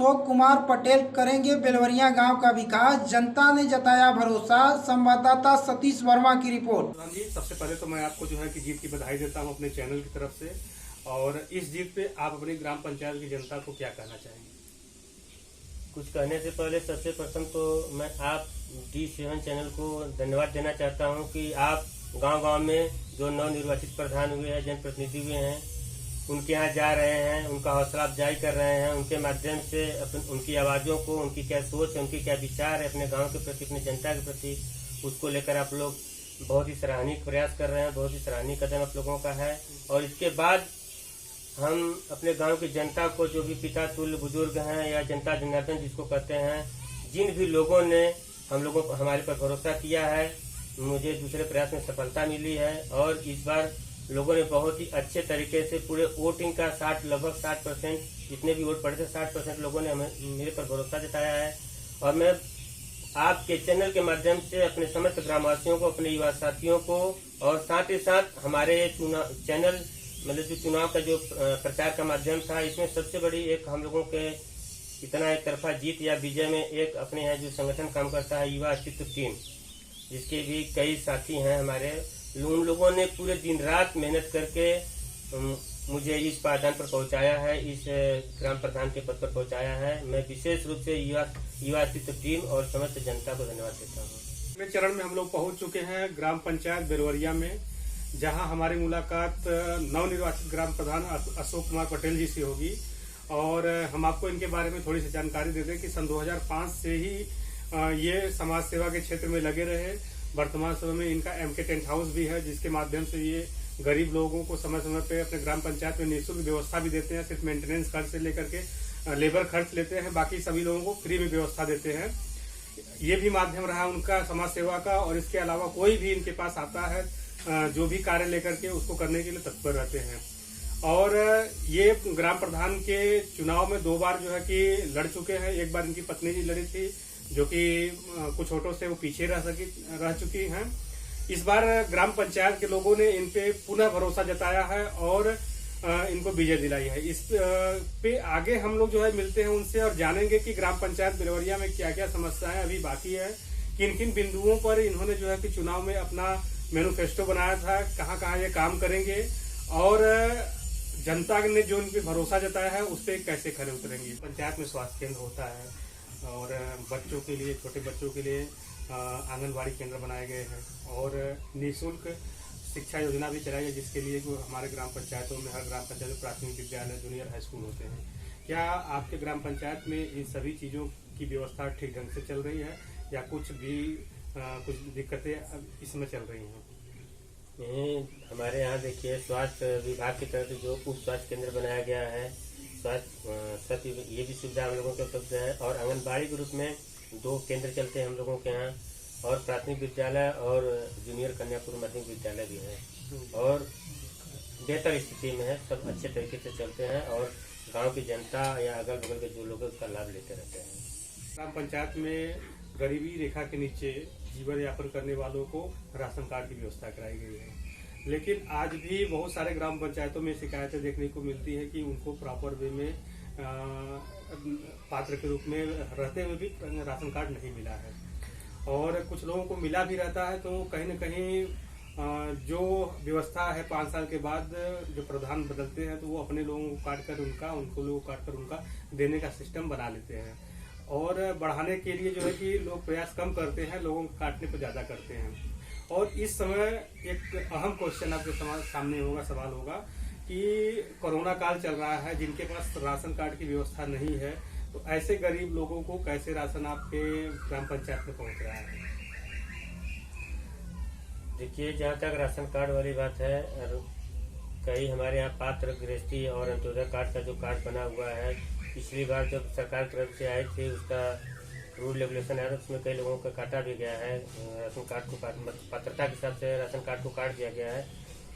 अशोक कुमार पटेल करेंगे बेलवरिया गांव का विकास, जनता ने जताया भरोसा। संवाददाता सतीश वर्मा की रिपोर्ट। प्रधान जी, सबसे पहले तो मैं आपको जो है कि जीत की बधाई देता हूं अपने चैनल की तरफ से। और इस जीत पे आप अपनी ग्राम पंचायत की जनता को क्या कहना चाहेंगे? कुछ कहने से पहले सबसे प्रथम तो मैं आप D7 चैनल को धन्यवाद देना चाहता हूं कि आप गांव-गांव में जो नवनिर्वाचित प्रधान हुए हैं, जनप्रतिनिधि हुए हैं, उनके यहाँ जा रहे हैं, उनका हौसला अफजाई कर रहे हैं, उनके माध्यम से उनकी आवाज़ों को, उनकी क्या सोच है, उनकी क्या विचार है अपने गांव के प्रति, अपनी जनता के प्रति, उसको लेकर आप लोग बहुत ही सराहनीय प्रयास कर रहे हैं। बहुत ही सराहनीय कदम आप लोगों का है। और इसके बाद हम अपने गांव की जनता को, जो भी पिता तुल्य बुजुर्ग हैं या जनता जनार्दन जिसको कहते हैं, जिन भी लोगों ने हमारे पर भरोसा किया है, मुझे दूसरे प्रयास में सफलता मिली है। और इस बार लोगों ने बहुत ही अच्छे तरीके से पूरे वोटिंग का लगभग 60%, जितने भी वोट पड़े थे 60% लोगों ने मेरे पर भरोसा जताया है। और मैं आपके चैनल के माध्यम से अपने समस्त ग्रामवासियों को, अपने युवा साथियों को, और साथ ही साथ हमारे चैनल मतलब जो चुनाव का जो प्रचार का माध्यम था, इसमें सबसे बड़ी एक हम लोगों के इतना एक तरफा जीत या विजय में एक अपने यहाँ जो संगठन काम करता है युवा अस्तित्व टीम, जिसके भी कई साथी हैं हमारे, उन लोगों ने पूरे दिन रात मेहनत करके मुझे इस पायदान पर पहुंचाया है, इस ग्राम प्रधान के पद पर पहुंचाया है। मैं विशेष रूप से युवा अस्तित्व टीम और समस्त जनता को धन्यवाद देता हूँ। अगले चरण में हम लोग पहुंच चुके हैं ग्राम पंचायत बेलवरिया में, जहां हमारी मुलाकात नवनिर्वाचित ग्राम प्रधान अशोक कुमार पटेल जी से होगी। और हम आपको इनके बारे में थोड़ी सी जानकारी दे दें कि सन 2005 से ही ये समाज सेवा के क्षेत्र में लगे रहे। वर्तमान समय में इनका MK टेंट हाउस भी है, जिसके माध्यम से ये गरीब लोगों को समय समय पे अपने ग्राम पंचायत में निःशुल्क व्यवस्था भी देते हैं। सिर्फ मेंटेनेंस खर्च से लेकर के लेबर खर्च लेते हैं, बाकी सभी लोगों को फ्री में व्यवस्था देते हैं। ये भी माध्यम रहा उनका समाज सेवा का। और इसके अलावा कोई भी इनके पास आता है, जो भी कार्य लेकर के उसको करने के लिए तत्पर रहते हैं। और ये ग्राम प्रधान के चुनाव में 2 बार जो है कि लड़ चुके हैं। एक बार इनकी पत्नी जी लड़ी थी, जो कि कुछ वोटों से वो पीछे रह चुकी हैं। इस बार ग्राम पंचायत के लोगों ने इन पे पुनः भरोसा जताया है और इनको विजय दिलाई है। इस पे आगे हम लोग जो है मिलते हैं उनसे और जानेंगे कि ग्राम पंचायत बेलवरिया में क्या क्या समस्याएं अभी बाकी है, किन किन बिंदुओं पर इन्होंने जो है कि चुनाव में अपना मैनिफेस्टो बनाया था, कहाँ कहाँ ये काम करेंगे, और जनता ने जो उन पे भरोसा जताया है उस पर कैसे खरे उतरेंगे। पंचायत में स्वास्थ्य केंद्र होता है और बच्चों के लिए, छोटे बच्चों के लिए आंगनबाड़ी केंद्र बनाए गए हैं और निःशुल्क शिक्षा योजना भी चलाई है, जिसके लिए जो हमारे ग्राम पंचायतों में, हर ग्राम पंचायत में प्राथमिक विद्यालय, जूनियर हाई स्कूल होते हैं। क्या आपके ग्राम पंचायत में इन सभी चीज़ों की व्यवस्था ठीक ढंग से चल रही है या कुछ दिक्कतें इसमें चल रही हैं? हमारे यहाँ देखिए, स्वास्थ्य विभाग की तरफ से जो उप स्वास्थ्य केंद्र बनाया गया है, स्वास्थ्य ये भी सुविधा हम लोगों के उपलब्ध है। और आंगनबाड़ी के रूप में 2 केंद्र चलते हैं हम लोगों के यहाँ, और प्राथमिक विद्यालय और जूनियर कन्यापुर माध्यमिक विद्यालय भी है, और बेहतर स्थिति में है, सब अच्छे तरीके से चलते हैं और गांव की जनता या अगल बगल के जो लोग उसका लाभ लेते रहते हैं। ग्राम पंचायत में गरीबी रेखा के नीचे जीवन यापन करने वालों को राशन कार्ड की व्यवस्था कराई गई है, लेकिन आज भी बहुत सारे ग्राम पंचायतों में शिकायतें देखने को मिलती है कि उनको प्रॉपर वे में पात्र के रूप में रहते हुए भी राशन कार्ड नहीं मिला है। और कुछ लोगों को मिला भी रहता है, तो कहीं न कहीं जो व्यवस्था है 5 साल के बाद जो प्रधान बदलते हैं, तो वो अपने लोगों को काट कर उनका देने का सिस्टम बना लेते हैं। और बढ़ाने के लिए जो है कि लोग प्रयास कम करते हैं, लोगों को काटने पर ज़्यादा करते हैं। और इस समय एक अहम क्वेश्चन आपके सामने होगा, सवाल होगा कि कोरोना काल चल रहा है, जिनके पास राशन कार्ड की व्यवस्था नहीं है, तो ऐसे गरीब लोगों को कैसे राशन आपके ग्राम पंचायत में पहुंच रहा है? देखिए, जहाँ तक राशन कार्ड वाली बात है, कई हमारे यहाँ पात्र गृहस्थी और अंत्योदय कार्ड का जो कार्ड बना हुआ है, पिछली बार जब सरकार की तरफ से आए थे, उसका रूल रेगुलेशन है, उसमें कई लोगों का काटा भी गया है। राशन कार्ड को पात्रता के हिसाब से राशन कार्ड को काट दिया गया है।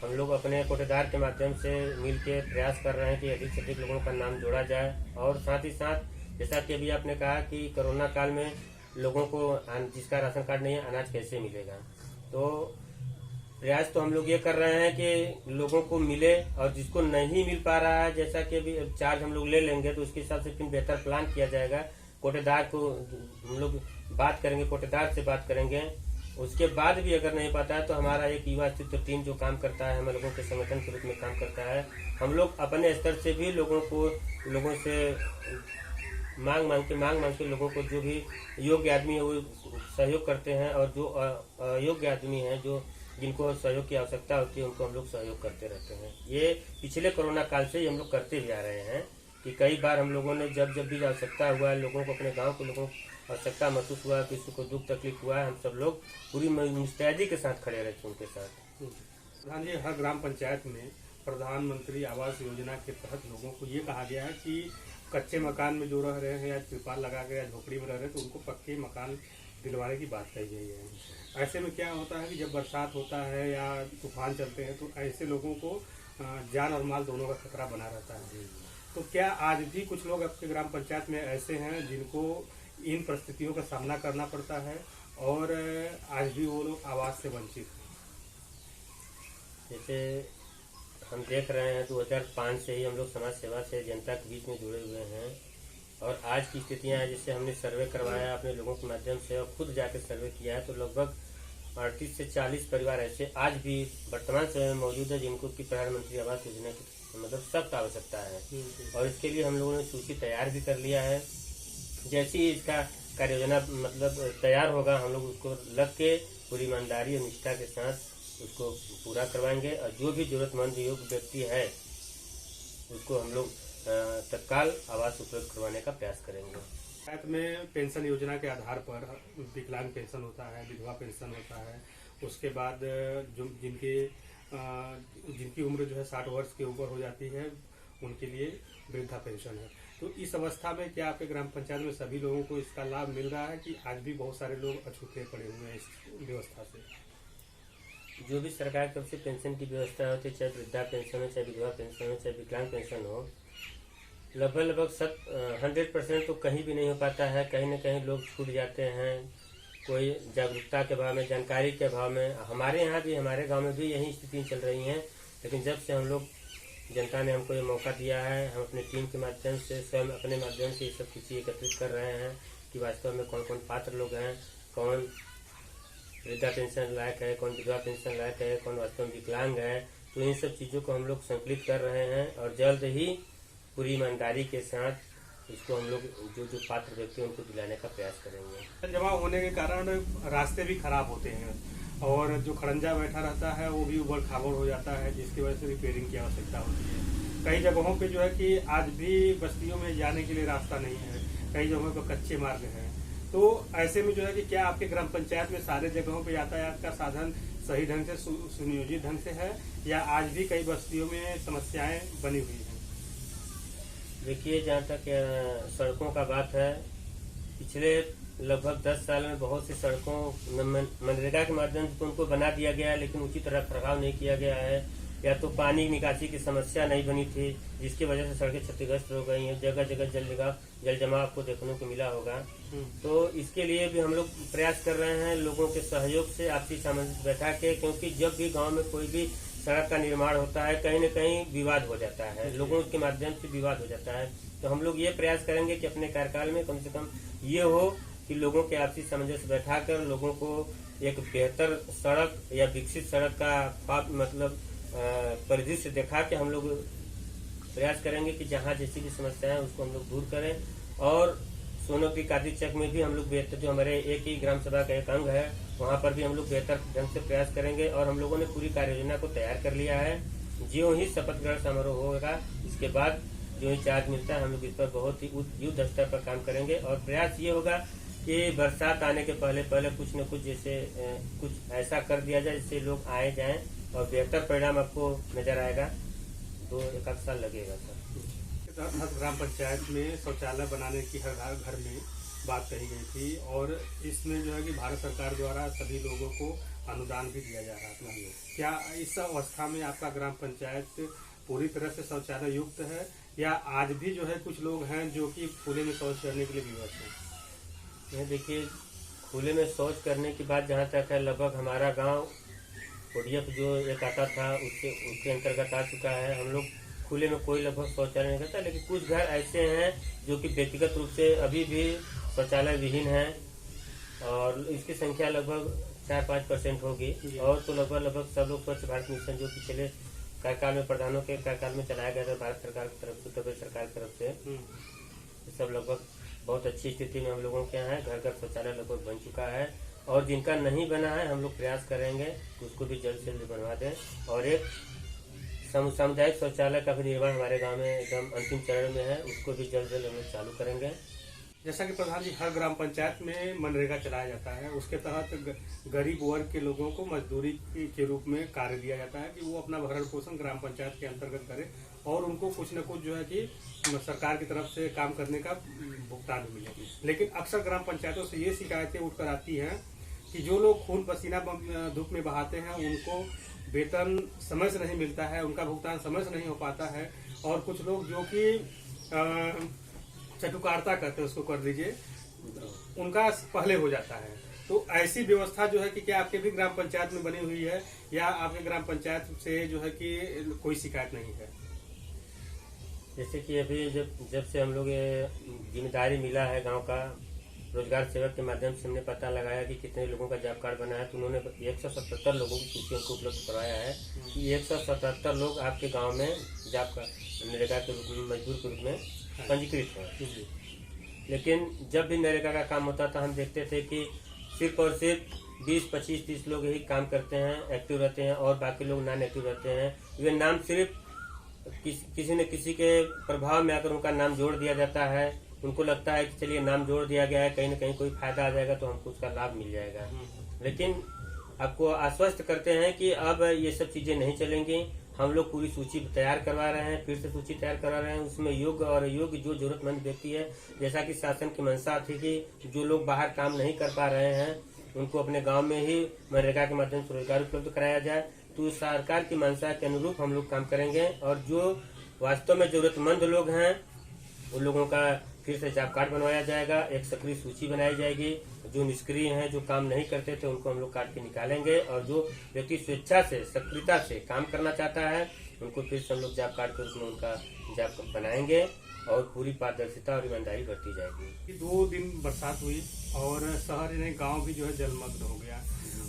हम लोग अपने कोटेदार के माध्यम से मिल के प्रयास कर रहे हैं कि अधिक से अधिक लोगों का नाम जोड़ा जाए। और साथ ही साथ जैसा कि अभी आपने कहा कि कोरोना काल में लोगों को जिसका राशन कार्ड नहीं है, अनाज कैसे मिलेगा, तो प्रयास तो हम लोग ये कर रहे हैं कि लोगों को मिले, और जिसको नहीं मिल पा रहा है, जैसा कि अभी चार्ज हम लोग ले लेंगे तो उसके हिसाब से फिर बेहतर प्लान किया जाएगा। कोटेदार को हम लोग बात करेंगे, कोटेदार से बात करेंगे। उसके बाद भी अगर नहीं पाता है तो हमारा एक युवा अस्तित्व टीम जो काम करता है, हम लोगों के संगठन के रूप में काम करता है, हम लोग अपने स्तर से भी लोगों से मांग मांग के लोगों को जो भी योग्य आदमी है वो सहयोग करते हैं, और जो अयोग्य आदमी है जो जिनको सहयोग की आवश्यकता होती है उनको हम लोग सहयोग करते रहते हैं। ये पिछले कोरोना काल से ही हम लोग करते भी आ रहे हैं कि कई बार हम लोगों ने जब भी आवश्यकता हुआ है, लोगों को, अपने गांव के लोगों को आवश्यकता महसूस हुआ, किसी को दुख तकलीफ हुआ है, हम सब लोग पूरी मुस्तैदी के साथ खड़े रहते हैं उनके साथ। प्रधान जी, हर ग्राम पंचायत में प्रधानमंत्री आवास योजना के तहत लोगों को ये कहा गया है कि कच्चे मकान में जो रह रहे हैं या तिरपाल लगा के या झोपड़ी में रह रहे हैं तो उनको पक्के मकान दिलवाने की बात कही गई है। ऐसे में क्या होता है कि जब बरसात होता है या तूफान चलते हैं तो ऐसे लोगों को जान और माल दोनों का खतरा बना रहता है। तो क्या आज भी कुछ लोग आपके ग्राम पंचायत में ऐसे हैं जिनको इन परिस्थितियों का सामना करना पड़ता है और आज भी वो लोग आवास से वंचित हैं? जैसे हम देख रहे हैं 2005 से ही हम लोग समाज सेवा से जनता के बीच में जुड़े हुए हैं, और आज की स्थितियां हैं, जिससे हमने सर्वे करवाया अपने लोगों के माध्यम से और खुद जाकर सर्वे किया है, तो लगभग 38 से 40 परिवार ऐसे आज भी वर्तमान समय में मौजूद है जिनको की प्रधानमंत्री आवास योजना की मतलब सख्त आवश्यकता है। और इसके लिए हम लोगों ने सूची तैयार भी कर लिया है। जैसे ही इसका कार्य योजना मतलब तैयार होगा, हम लोग उसको लग के पूरी ईमानदारी और निष्ठा के साथ उसको पूरा करवाएंगे, और जो भी जरूरतमंद योग्य व्यक्ति है उसको हम लोग तत्काल आवास उपलब्ध करवाने का प्रयास करेंगे। पंचायत में पेंशन योजना के आधार पर विकलांग पेंशन होता है, विधवा पेंशन होता है, उसके बाद जो जिनकी उम्र जो है 60 वर्ष के ऊपर हो जाती है उनके लिए वृद्धा पेंशन है। तो इस अवस्था में क्या आपके ग्राम पंचायत में सभी लोगों को इसका लाभ मिल रहा है कि आज भी बहुत सारे लोग अछूते पड़े हुए हैं इस व्यवस्था से? जो भी सरकार की तरफ से पेंशन की व्यवस्था होती है, चाहे वृद्धा पेंशन हो, चाहे विधवा पेंशन हो, चाहे विकलांग पेंशन हो, लगभग 100% तो कहीं भी नहीं हो पाता है। कहीं न कहीं लोग छूट जाते हैं, कोई जागरूकता के अभाव में, जानकारी के अभाव में। हमारे यहाँ भी, हमारे गांव में भी यही स्थिति चल रही है। लेकिन जब से हम लोग, जनता ने हमको ये मौका दिया है, हम अपनी टीम के माध्यम से, स्वयं अपने माध्यम से ये सब चीज़ें एकत्रित कर रहे हैं कि वास्तव में कौन कौन पात्र लोग हैं, कौन वृद्धा पेंशन लायक है, कौन विधवा पेंशन लायक है, कौन वास्तव में विकलांग है। तो इन सब चीज़ों को हम लोग संकलित कर रहे हैं, और जल्द ही पूरी ईमानदारी के साथ इसको हम लोग जो पात्र व्यक्ति हैं उनको दिलाने का प्रयास करेंगे। जमा होने के कारण रास्ते भी खराब होते हैं, और जो खड़ंजा बैठा रहता है वो भी उबड़ खाबड़ हो जाता है, जिसकी वजह से रिपेयरिंग की आवश्यकता होती है। कई जगहों पे जो है कि आज भी बस्तियों में जाने के लिए रास्ता नहीं है, कई जगहों पर कच्चे मार्ग हैं। तो ऐसे में जो है कि क्या आपके ग्राम पंचायत में सारे जगहों पे यातायात का साधन सही ढंग से सुनियोजित ढंग से है, या आज भी कई बस्तियों में समस्याएं बनी हुई हैं? देखिए, जहाँ तक सड़कों का बात है, पिछले लगभग 10 साल में बहुत सी सड़कों मनरेगा के माध्यम से तो उनको बना दिया गया है, लेकिन उचित रखरखाव नहीं किया गया है, या तो पानी निकासी की समस्या नहीं बनी थी, जिसकी वजह से सड़कें क्षतिग्रस्त हो गई हैं। जगह जगह जल जमाव आपको देखने को मिला होगा। तो इसके लिए भी हम लोग प्रयास कर रहे हैं लोगों के सहयोग से, आपसी सामंजस्य बैठा के, क्योंकि जब भी गांव में कोई भी सड़क का निर्माण होता है, कहीं न कहीं विवाद हो जाता है, लोगों के माध्यम से विवाद हो जाता है। तो हम लोग ये प्रयास करेंगे कि अपने कार्यकाल में कम से कम ये हो कि लोगों के आपसी सामंजस्य बैठाकर लोगों को एक बेहतर सड़क या विकसित सड़क का मतलब परिदृश्य दिखा के हम लोग प्रयास करेंगे कि जहाँ जैसी भी समस्या है उसको हम लोग दूर करें। और सोनोपी कादी चक में भी हम लोग बेहतर, जो हमारे एक ही ग्राम सभा का एक अंग है, वहाँ पर भी हम लोग बेहतर ढंग से प्रयास करेंगे। और हम लोगों ने पूरी कार्य योजना को तैयार कर लिया है। ज्यों ही शपथ ग्रहण समारोह होगा, इसके बाद जो ही चार्ज मिलता है, हम लोग इस पर बहुत ही युद्ध स्तर पर काम करेंगे। और प्रयास ये होगा कि बरसात आने के पहले कुछ न कुछ जैसे कुछ ऐसा कर दिया जाए जिससे लोग आए जाएं और बेहतर परिणाम आपको नजर आएगा। 2-1 साल लगेगा सर। हर ग्राम पंचायत में शौचालय बनाने की हर घर में बात कही गई थी, और इसमें जो है कि भारत सरकार द्वारा सभी लोगों को अनुदान भी दिया जा रहा था। क्या इस अवस्था में आपका ग्राम पंचायत पूरी तरह से शौचालय युक्त है, या आज भी जो है कुछ लोग हैं जो कि खुले में शौच करने के लिए विवश हैं? देखिए, खुले में शौच करने की बात जहाँ तक है, लगभग हमारा गांव ODF जो एक आता था उसके अंतर्गत आ चुका है। हम लोग खुले में कोई लगभग शौचालय नहीं करता, लेकिन कुछ घर ऐसे हैं जो कि व्यक्तिगत रूप से अभी भी शौचालय विहीन है, और इसकी संख्या लगभग 4-5% होगी। और तो लगभग सब लोग स्वच्छ भारत मिशन जो पिछले कार्यकाल में प्रधानों के कार्यकाल में चलाया गया था भारत सरकार की तरफ से, उत्तर प्रदेश सरकार की तरफ से, सब लगभग बहुत अच्छी स्थिति में हम लोगों के यहाँ है। घर घर शौचालय लगभग बन चुका है, और जिनका नहीं बना है हम लोग प्रयास करेंगे कि उसको भी जल्द से जल्द बनवा दें। और एक सामुदायिक शौचालय का भी निर्माण हमारे गांव में एकदम अंतिम चरण में है, उसको भी जल्द से जल्द हम लोग चालू करेंगे। जैसा कि प्रधान जी, हर ग्राम पंचायत में मनरेगा चलाया जाता है, उसके तहत गरीब वर्ग के लोगों को मजदूरी के रूप में कार्य दिया जाता है कि वो अपना भरण पोषण ग्राम पंचायत के अंतर्गत करे, और उनको कुछ न कुछ जो है कि सरकार की तरफ से काम करने का भुगतान मिले। लेकिन अक्सर ग्राम पंचायतों से ये शिकायतें उठकर आती हैं कि जो लोग खून पसीना धूप में बहाते हैं उनको वेतन समय से नहीं मिलता है, उनका भुगतान समय से नहीं हो पाता है, और कुछ लोग जो कि चटुकारता करते हैं, उसको कर दीजिए, उनका पहले हो जाता है। तो ऐसी व्यवस्था जो है कि क्या आपके भी ग्राम पंचायत में बनी हुई है, या आपके ग्राम पंचायत से जो है कि कोई शिकायत नहीं है? जैसे कि अभी जब से हम लोग ये जिम्मेदारी मिला है गांव का, रोजगार सेवक के माध्यम से हमने पता लगाया कि कितने लोगों का जॉब कार्ड बना है, तो उन्होंने 177 लोगों की सूची उनको उपलब्ध करवाया है कि 177 लोग आपके गांव में जॉब का नरेगा के रूप में, मजदूर के रूप में पंजीकृत है। लेकिन जब भी नरेगा का काम होता था हम देखते थे कि सिर्फ और सिर्फ 20, 25, 30 लोग ही काम करते हैं, एक्टिव रहते हैं, और बाकी लोग नॉन एक्टिव रहते हैं। वे नाम सिर्फ किसी न किसी के प्रभाव में आकर उनका नाम जोड़ दिया जाता है। उनको लगता है कि चलिए नाम जोड़ दिया गया है, कहीं न कहीं कोई फायदा आ जाएगा तो हमको उसका लाभ मिल जाएगा। लेकिन आपको आश्वस्त करते हैं कि अब ये सब चीजें नहीं चलेंगी। हम लोग पूरी सूची तैयार करवा रहे हैं, फिर से सूची तैयार करवा रहे हैं। उसमें योग्य और अयोग्य जो जरूरतमंद व्यक्ति है, जैसा कि शासन की मंशा थी कि जो लोग बाहर काम नहीं कर पा रहे हैं उनको अपने गांव में ही मनरेगा के माध्यम से रोजगार उपलब्ध कराया जाए, तो सरकार की मंशा के अनुरूप हम लोग काम करेंगे। और जो वास्तव में जरूरतमंद लोग हैं उन लोगों का फिर से जॉब कार्ड बनवाया जाएगा, एक सक्रिय सूची बनाई जाएगी। जो निष्क्रिय हैं, जो काम नहीं करते थे, उनको हम लोग काट के निकालेंगे, और जो व्यक्ति स्वेच्छा से, सक्रियता से काम करना चाहता है उनको फिर से हम लोग जॉब कार्ड के रूप में उनका जॉब बनाएंगे, और पूरी पारदर्शिता और ईमानदारी बरती जाएगी। 2 दिन बरसात हुई और शहर नहीं गांव भी जो है जलमग्न हो गया,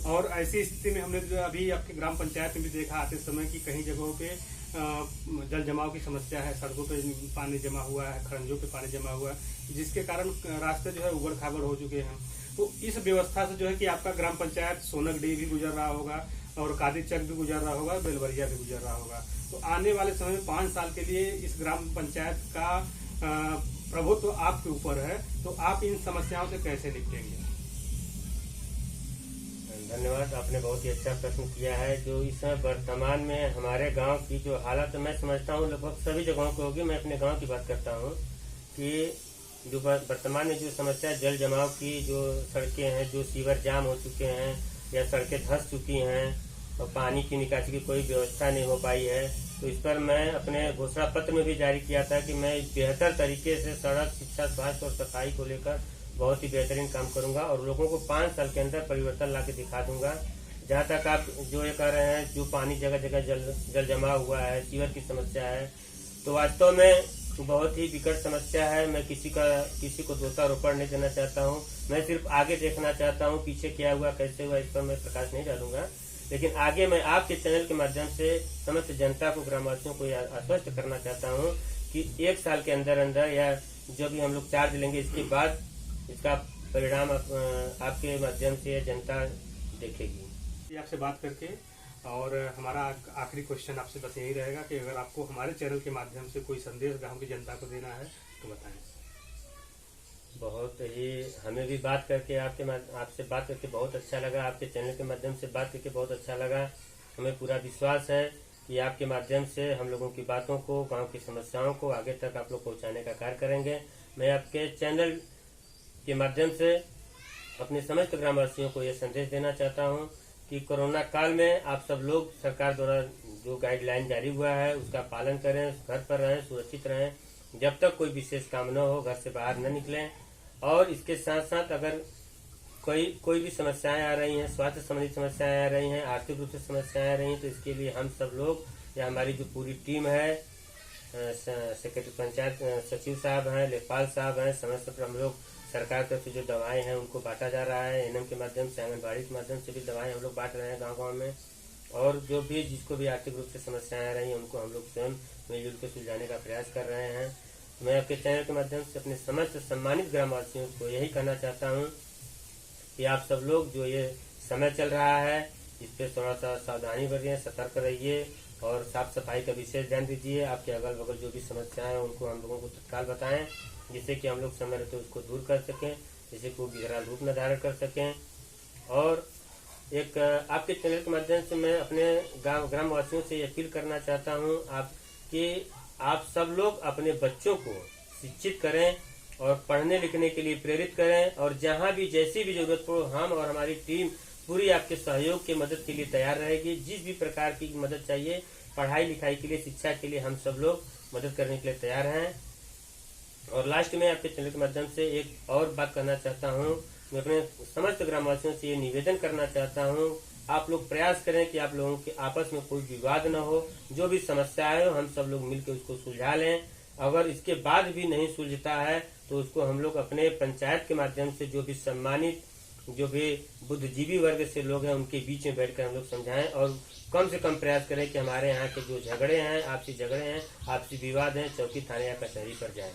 और ऐसी स्थिति में हमने जो अभी आपके ग्राम पंचायत में भी देखा आते समय कि कहीं जगहों पे जल जमाव की समस्या है, सड़कों पे पानी जमा हुआ है, खरंजों पे पानी जमा हुआ है, जिसके कारण रास्ते जो है उबड़ खाबड़ हो चुके हैं। तो इस व्यवस्था से जो है कि आपका ग्राम पंचायत सोनकडी भी गुजर रहा होगा, और कादिरचक भी गुजर रहा होगा, बेलवरिया भी गुजर रहा होगा। तो आने वाले समय में 5 साल के लिए इस ग्राम पंचायत का प्रभुत्व आपके ऊपर है, तो आप इन समस्याओं से कैसे निपटेंगे? धन्यवाद, आपने बहुत ही अच्छा प्रश्न किया है। जो इस समय वर्तमान में हमारे गांव की जो हालत मैं समझता हूँ लगभग सभी जगहों की होगी, मैं अपने गांव की बात करता हूँ कि जो वर्तमान में जो समस्या जल जमाव की, जो सड़कें हैं, जो सीवर जाम हो चुके हैं या सड़कें धंस चुकी हैं और पानी की निकासी की कोई व्यवस्था नहीं हो पाई है, तो इस पर मैं अपने घोषणा पत्र में भी जारी किया था कि मैं बेहतर तरीके से सड़क, शिक्षा, स्वास्थ्य और सफाई को लेकर बहुत ही बेहतरीन काम करूंगा, और लोगों को 5 साल के अंदर परिवर्तन ला के दिखा दूंगा। जहाँ तक आप जो ये कह रहे हैं, जो पानी जगह जगह जल जमा हुआ है, सीवर की समस्या है, तो वास्तव में बहुत ही विकट समस्या है। मैं किसी को दोषारोपण नहीं देना चाहता हूँ, मैं सिर्फ आगे देखना चाहता हूँ, पीछे क्या हुआ, कैसे हुआ, इस पर मैं प्रकाश नहीं डालूंगा। लेकिन आगे मैं आपके चैनल के माध्यम से समस्त जनता को, ग्रामवासियों को आश्वस्त करना चाहता हूँ कि 1 साल के अंदर अंदर, या जब भी हम लोग चार्ज लेंगे इसके बाद इसका परिणाम आपके माध्यम से जनता देखेगी। आपसे बात करके, और हमारा आखिरी क्वेश्चन आपसे बस यही रहेगा कि अगर आपको हमारे चैनल के माध्यम से कोई संदेश गांव की जनता को देना है तो बताएं। बहुत ही हमें भी बात करके आपसे बात करके बहुत अच्छा लगा, आपके चैनल के माध्यम से बात करके बहुत अच्छा लगा। हमें पूरा विश्वास है कि आपके माध्यम से हम लोगों की बातों को, गांव की समस्याओं को आगे तक आप लोग पहुंचाने का कार्य करेंगे। मैं आपके चैनल के माध्यम से अपने समस्त ग्रामवासियों को यह संदेश देना चाहता हूं कि कोरोना काल में आप सब लोग सरकार द्वारा जो गाइडलाइन जारी हुआ है उसका पालन करें, घर पर रहें, सुरक्षित रहें, जब तक कोई विशेष काम न हो घर से बाहर न निकलें। और इसके साथ साथ अगर कोई भी समस्याएं आ रही हैं, स्वास्थ्य संबंधी समस्याएं आ रही हैं, आर्थिक रूप से समस्याएं आ रही हैं, तो इसके लिए हम सब लोग या हमारी जो पूरी टीम है, सेक्रेटरी पंचायत सचिव साहब हैं, लेखपाल साहब हैं, समय समय पर हम लोग सरकार की तरफ से जो दवाएं हैं उनको बांटा जा रहा है। एनएम के माध्यम से, आंगनबाड़ी के माध्यम से भी दवाएं हम लोग बांट रहे हैं गाँव-गाँव में। और जो भी जिसको भी आर्थिक रूप से समस्याएं आ रही हैं उनको हम लोग स्वयं मिलजुल के सुलझाने का प्रयास कर रहे हैं। मैं आपके चैनल के माध्यम से अपने समस्त सम्मानित ग्रामवासियों को यही कहना चाहता हूँ कि आप सब लोग जो ये समय चल रहा है इस पे थोड़ा सा सावधानी बरतिए, सतर्क रहिए और साफ सफाई का विशेष ध्यान दीजिए। आपके अगल बगल जो भी समस्याएं हैं उनको हम लोगों को तत्काल बताएं, जिससे कि हम लोग समय रहते उसको दूर कर सकें, जिससे कोई विकराल रूप न धारण कर सकें। और एक आपके चैनल के माध्यम से मैं अपने ग्रामवासियों से अपील करना चाहता हूँ आप सब लोग अपने बच्चों को शिक्षित करें और पढ़ने लिखने के लिए प्रेरित करें, और जहाँ भी जैसी भी जरूरत हो हम और हमारी टीम पूरी आपके सहयोग की मदद के लिए तैयार रहेगी। जिस भी प्रकार की मदद चाहिए पढ़ाई लिखाई के लिए, शिक्षा के लिए, हम सब लोग मदद करने के लिए तैयार हैं। और लास्ट में आपके चैनल के माध्यम से एक और बात कहना चाहता हूँ, मैं अपने समस्त ग्रामवासियों से ये निवेदन करना चाहता हूँ, आप लोग प्रयास करें कि आप लोगों के आपस में कोई विवाद न हो। जो भी समस्या है हम सब लोग मिलकर उसको सुलझा लें। अगर इसके बाद भी नहीं सुलझता है तो उसको हम लोग अपने पंचायत के माध्यम से जो भी सम्मानित, जो भी बुद्धिजीवी वर्ग से लोग हैं उनके बीच में बैठकर हम लोग समझाएं और कम से कम प्रयास करें कि हमारे यहाँ के जो झगड़े हैं, आपसी विवाद हैं, चौकी थाने या कचहरी पर जाएं।